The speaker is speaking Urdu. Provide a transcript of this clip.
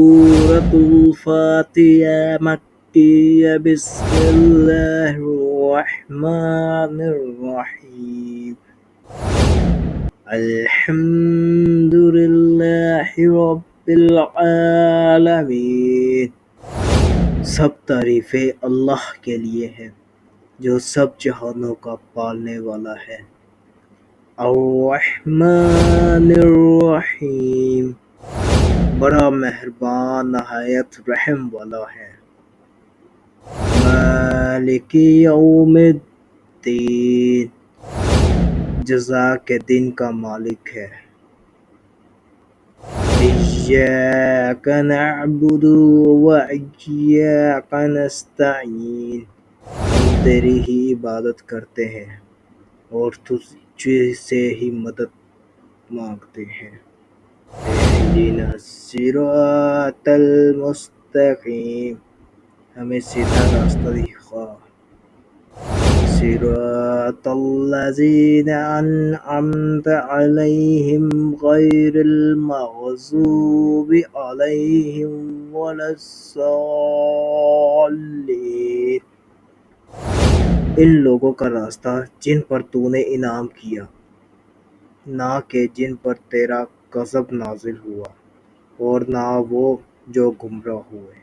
سورة الفاتحة مكية بسم الله الرحمن الرحيم الحمد لله رب العالمین۔ سب تعریفیں اللہ کے لیے ہیں جو سب جہانوں کا پالنے والا ہے۔ الرحمن الرحیم، بڑا مہربان نہایت رحم والا ہے۔ مالک یوم الدین، جزا کے دن کا مالک ہے۔ ایاک نعبد و ایاک نستعین، ہم تیری ہی عبادت کرتے ہیں اور تجھ سے ہی مدد مانگتے ہیں۔ اہدنا الصراط المستقیم، ہمیں سیدھا راستہ دکھا۔ صراط الذین انعمت علیہم غیر المغضوب علیہم ولا الضالین، ان لوگوں کا راستہ جن پر تو نے انعام کیا، نہ کہ جن پر تیرا غضب نازل ہوا، اور نہ وہ جو گمراہ ہوئے۔